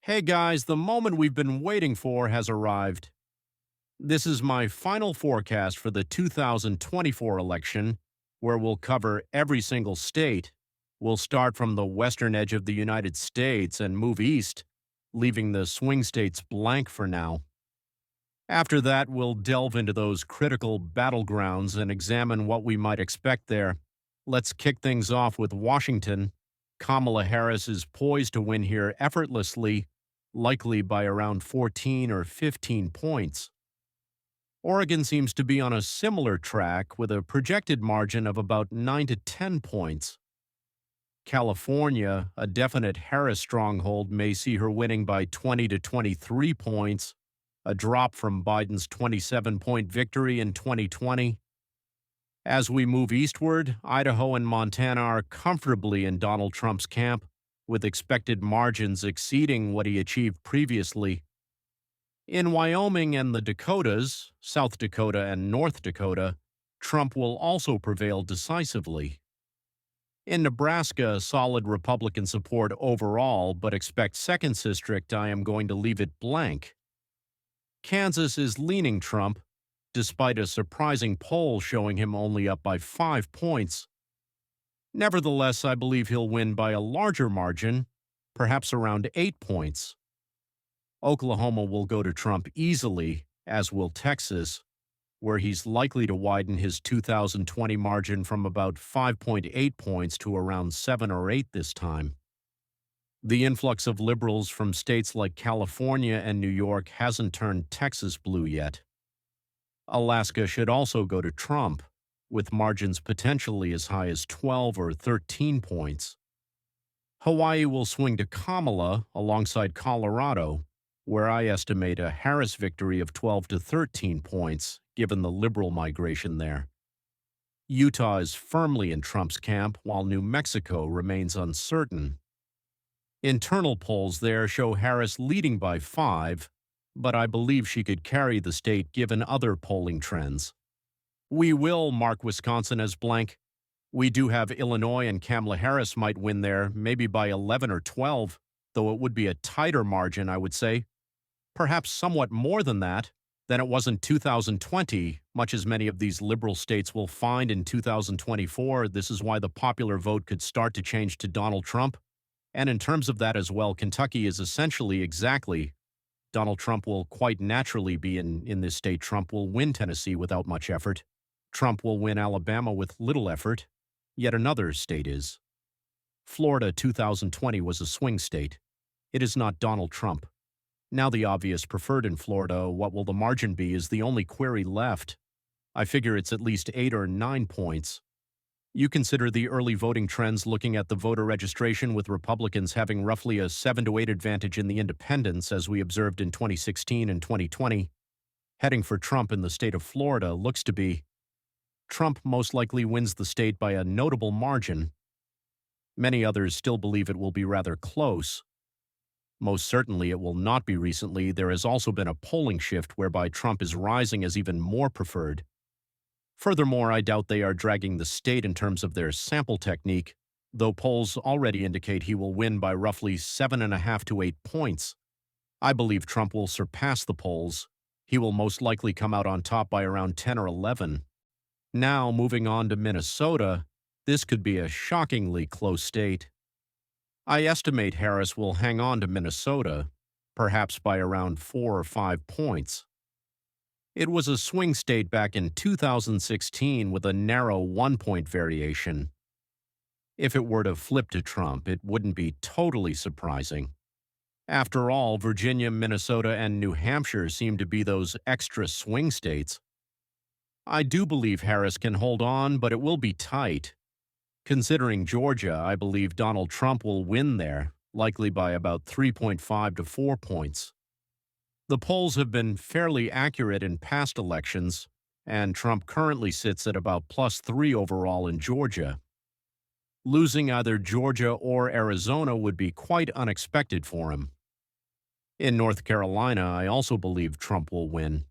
Hey guys, the moment we've been waiting for has arrived. This is my final forecast for the 2024 election, where we'll cover every single state. We'll start from the western edge of the United States and move east, leaving the swing states blank for now. After that, we'll delve into those critical battlegrounds and examine what we might expect there. Let's kick things off with Washington. Kamala Harris is poised to win here effortlessly, likely by around 14 or 15 points. Oregon seems to be on a similar track with a projected margin of about 9 to 10 points. California, a definite Harris stronghold, may see her winning by 20 to 23 points, a drop from Biden's 27-point victory in 2020. As we move eastward, Idaho and Montana are comfortably in Donald Trump's camp, with expected margins exceeding what he achieved previously. In Wyoming and the Dakotas, South Dakota and North Dakota, Trump will also prevail decisively. In Nebraska, solid Republican support overall, but expect 2nd District, I am going to leave it blank. Kansas is leaning Trump, despite a surprising poll showing him only up by 5 points. Nevertheless, I believe he'll win by a larger margin, perhaps around 8 points. Oklahoma will go to Trump easily, as will Texas, where he's likely to widen his 2020 margin from about 5.8 points to around 7 or 8 this time. The influx of liberals from states like California and New York hasn't turned Texas blue yet. Alaska should also go to Trump, with margins potentially as high as 12 or 13 points. Hawaii will swing to Kamala alongside Colorado, where I estimate a Harris victory of 12 to 13 points, given the liberal migration there. Utah is firmly in Trump's camp, while New Mexico remains uncertain. Internal polls there show Harris leading by 5, but I believe she could carry the state given other polling trends. We will mark Wisconsin as blank. We do have Illinois, and Kamala Harris might win there, maybe by 11 or 12, though it would be a tighter margin, I would say. Perhaps somewhat more than that, than it was in 2020, much as many of these liberal states will find in 2024. This is why the popular vote could start to change to Donald Trump. And in terms of that as well, Kentucky is essentially exactly. Donald Trump will quite naturally be in this state. Trump will win Tennessee without much effort. Trump will win Alabama with little effort. Yet another state is. Florida 2020 was a swing state. It is not Donald Trump. Now the obvious preferred in Florida, what will the margin be, is the only query left. I figure it's at least 8 or 9 points. You consider the early voting trends looking at the voter registration, with Republicans having roughly a 7 to 8 advantage in the independents, as we observed in 2016 and 2020. Heading for Trump in the state of Florida looks to be Trump most likely wins the state by a notable margin. Many others still believe it will be rather close. Most certainly it will not be recently. There has also been a polling shift whereby Trump is rising as even more preferred. Furthermore, I doubt they are dragging the state in terms of their sample technique, though polls already indicate he will win by roughly 7.5 to 8 points. I believe Trump will surpass the polls. He will most likely come out on top by around 10 or 11. Now, moving on to Minnesota, this could be a shockingly close state. I estimate Harris will hang on to Minnesota, perhaps by around 4 or 5 points. It was a swing state back in 2016 with a narrow 1-point variation. If it were to flip to Trump, it wouldn't be totally surprising. After all, Virginia, Minnesota, and New Hampshire seem to be those extra swing states. I do believe Harris can hold on, but it will be tight. Considering Georgia, I believe Donald Trump will win there, likely by about 3.5 to 4 points. The polls have been fairly accurate in past elections, and Trump currently sits at about +3 overall in Georgia. Losing either Georgia or Arizona would be quite unexpected for him. In North Carolina, I also believe Trump will win,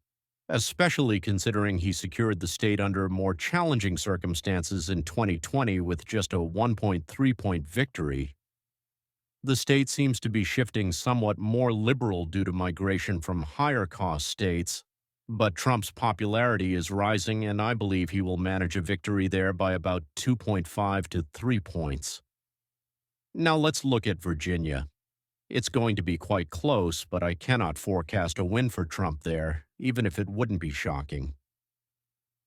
especially considering he secured the state under more challenging circumstances in 2020 with just a 1.3-point victory. The state seems to be shifting somewhat more liberal due to migration from higher cost states, but Trump's popularity is rising, and I believe he will manage a victory there by about 2.5 to 3 points. Now let's look at Virginia. It's going to be quite close, but I cannot forecast a win for Trump there, even if it wouldn't be shocking.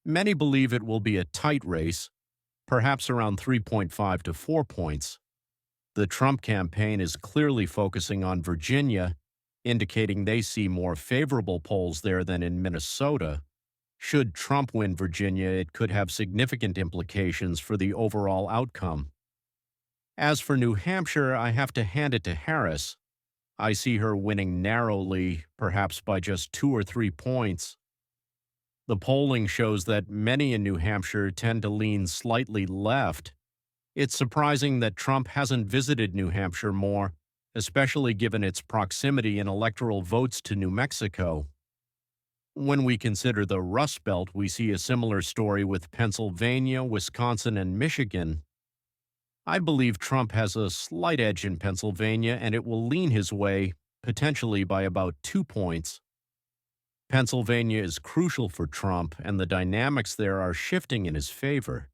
Many believe it will be a tight race, perhaps around 3.5 to 4 points. The Trump campaign is clearly focusing on Virginia, indicating they see more favorable polls there than in Minnesota. Should Trump win Virginia, it could have significant implications for the overall outcome. As for New Hampshire, I have to hand it to Harris. I see her winning narrowly, perhaps by just 2 or 3 points. The polling shows that many in New Hampshire tend to lean slightly left. It's surprising that Trump hasn't visited New Hampshire more, especially given its proximity in electoral votes to New Mexico. When we consider the Rust Belt, we see a similar story with Pennsylvania, Wisconsin, and Michigan. I believe Trump has a slight edge in Pennsylvania, and it will lean his way, potentially by about 2 points. Pennsylvania is crucial for Trump, and the dynamics there are shifting in his favor.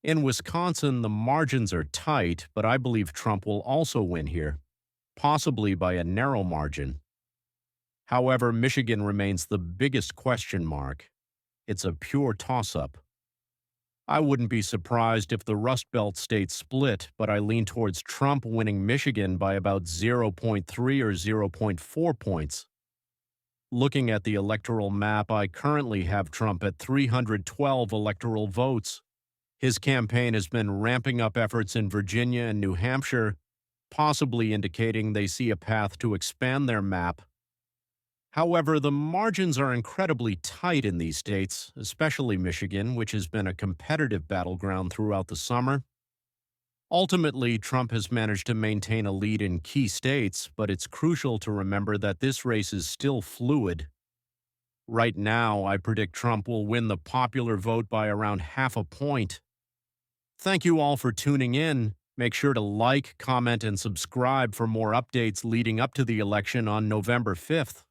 In Wisconsin, the margins are tight, but I believe Trump will also win here, possibly by a narrow margin. However, Michigan remains the biggest question mark. It's a pure toss-up. I wouldn't be surprised if the Rust Belt states split, but I lean towards Trump winning Michigan by about 0.3 or 0.4 points. Looking at the electoral map, I currently have Trump at 312 electoral votes. His campaign has been ramping up efforts in Virginia and New Hampshire, possibly indicating they see a path to expand their map. However, the margins are incredibly tight in these states, especially Michigan, which has been a competitive battleground throughout the summer. Ultimately, Trump has managed to maintain a lead in key states, but it's crucial to remember that this race is still fluid. Right now, I predict Trump will win the popular vote by around half a point. Thank you all for tuning in. Make sure to like, comment, and subscribe for more updates leading up to the election on November 5th.